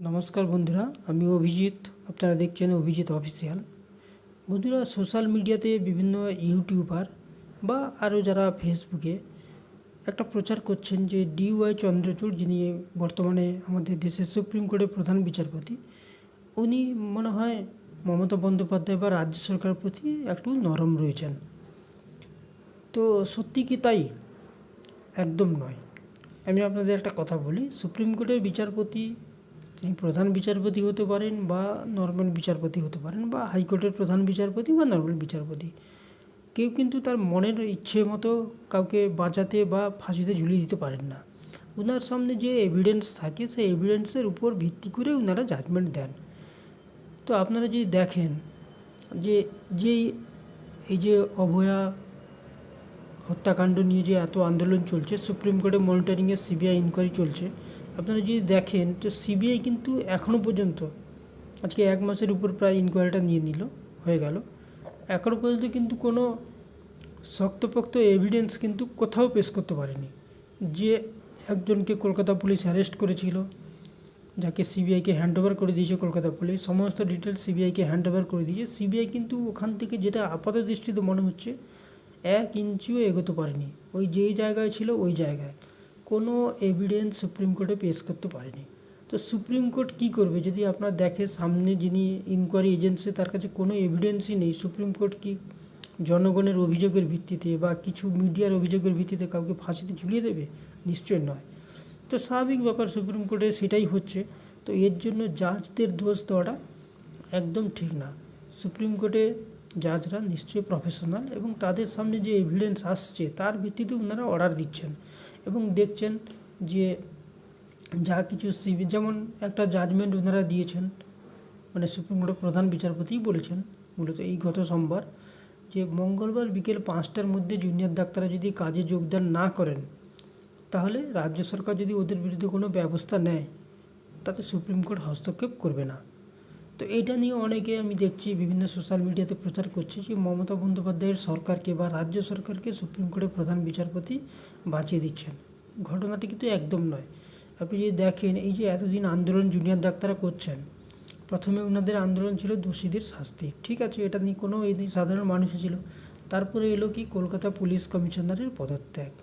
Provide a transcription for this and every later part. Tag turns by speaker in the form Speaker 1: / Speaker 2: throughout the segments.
Speaker 1: নমস্কার বন্ধুরা, আমি অভিজিৎ। আপনারা দেখছেন অভিজিৎ অফিসিয়াল। বন্ধুরা, সোশ্যাল মিডিয়াতে বিভিন্ন ইউটিউবার বা আরও যারা ফেসবুকে একটা প্রচার করছেন যে DY চন্দ্রচূড়, যিনি বর্তমানে আমাদের দেশের সুপ্রিম কোর্টের প্রধান বিচারপতি, উনি মনে হয় মমতা বন্দ্যোপাধ্যায় বা রাজ্য সরকারের প্রতি একটু নরম রয়েছেন। তো সত্যি কি তাই? একদম নয়। আমি আপনাদের একটা কথা বলি, সুপ্রিম কোর্টের বিচারপতি তিনি প্রধান বিচারপতি হতে পারেন বা নর্মাল বিচারপতি হতে পারেন, বা হাইকোর্টের প্রধান বিচারপতি বা নর্মাল বিচারপতি। কেউ কিন্তু তার মনের ইচ্ছে মতো কাউকে বাঁচাতে বা ফাঁসিতে ঝুলিয়ে দিতে পারেন না। ওনার সামনে যে এভিডেন্স থাকে, সেই এভিডেন্সের উপর ভিত্তি করে ওনারা জাজমেন্ট দেন। তো আপনারা যদি দেখেন যে যেই এই যে অভয়া হত্যাকাণ্ড নিয়ে যে এত আন্দোলন চলছে, সুপ্রিম কোর্টে মনিটরিংয়ে সিবিআই ইনকোয়ারি চলছে, আপনারা যদি দেখেন তো সিবিআই কিন্তু এখনও পর্যন্ত, আজকে 1 মাসের উপর প্রায় ইনকোয়ারিটা হয়ে গেল, এখনও পর্যন্ত কিন্তু কোনো শক্তপোক্ত এভিডেন্স কিন্তু কোথাও পেশ করতে পারেনি। যে একজনকে কলকাতা পুলিশ অ্যারেস্ট করেছিল, যাকে সিবিআইকে হ্যান্ডওভার করে দিয়েছে কলকাতা পুলিশ, সমস্ত ডিটেলস সিবিআইকে হ্যান্ডওভার করে দিয়েছে। সিবিআই কিন্তু ওখান থেকে যেটা আপাত দৃষ্টিতে মনে হচ্ছে 1 ইঞ্চিও এগোতে পারেনি। ওই যেই জায়গায় ছিল ওই জায়গায় কোনো এভিডেন্স সুপ্রিম কোর্টে পেশ করতে পারেনি। তো সুপ্রিম কোর্ট কী করবে যদি আপনার দেখে সামনে যিনি ইনকোয়ারি এজেন্সি, তার কাছে কোনো এভিডেন্সই নেই? সুপ্রিম কোর্ট কি জনগণের অভিযোগের ভিত্তিতে বা কিছু মিডিয়ার অভিযোগের ভিত্তিতে কাউকে ফাঁসিতে ঝুলিয়ে দেবে? নিশ্চয় নয়। তো স্বাভাবিক ব্যাপার, সুপ্রিম কোর্টে সেটাই হচ্ছে। তো এর জন্য জাজদের দোষ দেওয়াটা একদম ঠিক না। সুপ্রিম কোর্টে জাজরা নিশ্চয়ই প্রফেশনাল, এবং তাদের সামনে যে এভিডেন্স আসছে তার ভিত্তিতে ওনারা অর্ডার দিচ্ছেন এবং দেখছেন যে যা কিছু যেমন একটা জাজমেন্ট ওনারা দিয়েছেন, মানে সুপ্রিম কোর্টের প্রধান বিচারপতিই বলেছেন মূলত এই গত সোমবার, যে মঙ্গলবার বিকেল 5টার মধ্যে জুনিয়র ডাক্তাররা যদি কাজে যোগদান না করেন, তাহলে রাজ্য সরকার যদি ওদের বিরুদ্ধে কোনো ব্যবস্থা নেয়, তাতে সুপ্রিম কোর্ট হস্তক্ষেপ করবে না। তো এইটা নিয়ে অনেকে আমি দেখছি বিভিন্ন সোশ্যাল মিডিয়াতে প্রচার করছে যে মমতা বন্দ্যোপাধ্যায়ের সরকারকে বা রাজ্য সরকারকে সুপ্রিম কোর্টের প্রধান বিচারপতি বাঁচিয়ে দিচ্ছেন। ঘটনাটি কিন্তু একদম নয়। আপনি যদি দেখেন, এই যে এতদিন আন্দোলন জুনিয়র ডাক্তাররা করছেন, প্রথমে ওনাদের আন্দোলন ছিল দোষীদের শাস্তি, ঠিক আছে, এটা নিয়ে কোনো এই সাধারণ মানুষই ছিল। তারপরে এলো কি কলকাতা পুলিশ কমিশনারের পদত্যাগ।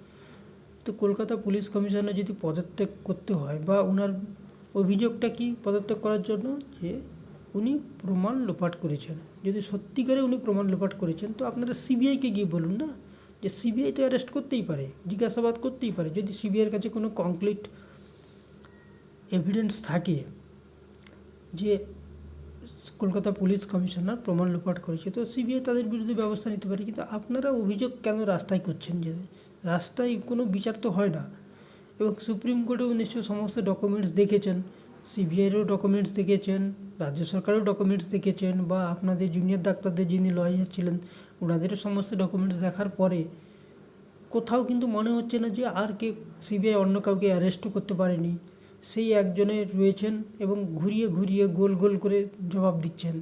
Speaker 1: তো কলকাতা পুলিশ কমিশনার যদি পদত্যাগ করতে হয়, বা ওনার অভিযোগটা কি পদত্যাগ করার জন্য, যে উনি প্রমাণ লোপাট করেছেন। যদি সত্যিকারে উনি প্রমাণ লোপাট করেছেন, তো আপনারা সিবিআইকে গিয়ে বলুন না, যে সিবিআই তো অ্যারেস্ট করতেই পারে, জিজ্ঞাসাবাদ করতেই পারে। যদি সিবিআইয়ের কাছে কোনো কংক্রিট এভিডেন্স থাকে যে কলকাতা পুলিশ কমিশনার প্রমাণ লোপাট করেছে, তো সিবিআই তাদের বিরুদ্ধে ব্যবস্থা নিতে পারে। কিন্তু আপনারা অভিযোগ কেন রাস্তায় করছেন? যে রাস্তায় কোনো বিচার তো হয় না। এবং সুপ্রিম কোর্টেও নিশ্চয়ই সমস্ত ডকুমেন্টস দেখেছেন, সিবিআইয়েরও ডকুমেন্টস দেখেছেন, রাজ্য সরকারেরও ডকুমেন্টস দেখেছেন, বা আপনাদের জুনিয়র ডাক্তারদের যিনি লয়ার ছিলেন ওনাদেরও সমস্ত ডকুমেন্টস দেখার পরে কোথাও কিন্তু মনে হচ্ছে না যে আর সিবিআই অন্য কাউকে অ্যারেস্টও করতে পারেনি। সেই একজনে রয়েছেন এবং ঘুরিয়ে ঘুরিয়ে গোল গোল করে জবাব দিচ্ছেন।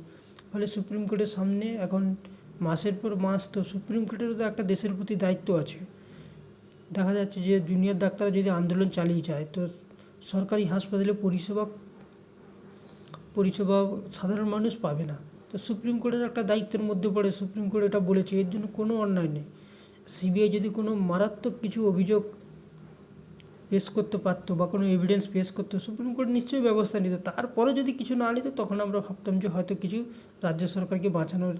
Speaker 1: ফলে সুপ্রিম কোর্টের সামনে এখন মাসের পর মাস, তো সুপ্রিম কোর্টেরও তো একটা দেশের প্রতি দায়িত্ব আছে। দেখা যাচ্ছে যে জুনিয়র ডাক্তাররা যদি আন্দোলন চালিয়ে যায়, তো সরকারি হাসপাতালে পরিষেবা সাধারণ মানুষ পাবে না। তো সুপ্রিম কোর্টের একটা দায়িত্বের মধ্যে পড়ে, সুপ্রিম কোর্ট এটা বলেছে, এর জন্য কোনো অন্যায় নেই। সিবিআই যদি কোনো মারাত্মক কিছু অভিযোগ পেশ করতে পারতো বা কোনো এভিডেন্স পেশ করতো, সুপ্রিম কোর্ট নিশ্চয়ই ব্যবস্থা নিত। তারপরে যদি কিছু না নিত, তখন আমরা ভাবতাম যে হয়তো কিছু রাজ্য সরকারকে বাঁচানোর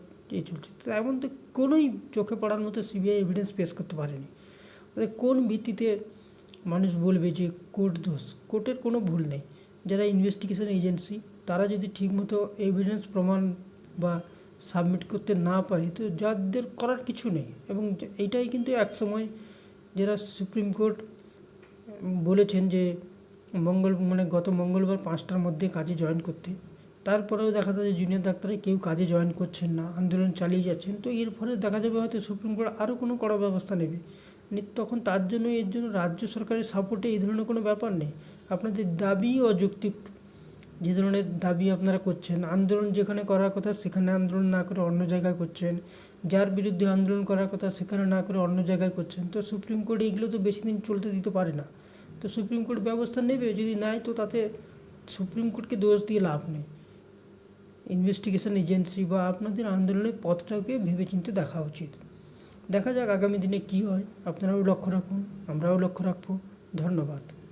Speaker 1: চলছে। তো এমন তো কোনোই চোখে পড়ার মতো সিবিআই এভিডেন্স পেশ করতে পারেনি। কোন ভিত্তিতে মানুষ বলবে যে কোর্ট দোষ? কোর্টের কোনো ভুল নেই। যারা ইনভেস্টিগেশন এজেন্সি, তারা যদি ঠিকমতো এভিডেন্স প্রমাণ বা সাবমিট করতে না পারে, তো যাদের করার কিছু নেই। এবং এইটাই কিন্তু একসময় যারা সুপ্রিম কোর্ট বলেছেন যে গত মঙ্গলবার 5টার মধ্যে কাজে জয়েন করতে, তারপরেও দেখা যায় যে জুনিয়র ডাক্তাররা কেউ কাজে জয়েন করছেন না, আন্দোলন চালিয়ে যাচ্ছেন। তো এর ফলে দেখা যাবে হয়তো সুপ্রিম কোর্ট আরও কোনো কড়া ব্যবস্থা নেবে। তখন এর জন্য রাজ্য সরকারের সাপোর্টে এই ধরনের কোনো ব্যাপার নেই। আপনাদের দাবি অযৌক্তিক। যে ধরনের দাবি আপনারা করছেন, আন্দোলন যেখানে করার কথা সেখানে আন্দোলন না করে অন্য জায়গায় করছেন, যার বিরুদ্ধে আন্দোলন করার কথা সেখানে না করে অন্য জায়গায় করছেন। তো সুপ্রিম কোর্ট এইগুলো তো বেশি দিন চলতে দিতে পারে না। তো সুপ্রিম কোর্ট ব্যবস্থা নেবে, যদি নেয় তো তাতে সুপ্রিম কোর্টকে দোষ দিয়ে লাভ নেই। ইনভেস্টিগেশন এজেন্সি বা আপনাদের আন্দোলনের পথটাকে ভেবেচিন্তে দেখা উচিত। দেখা যাক আগামী দিনে কী হয়। আপনারাও লক্ষ্য রাখুন, আমরাও লক্ষ্য রাখবো। ধন্যবাদ।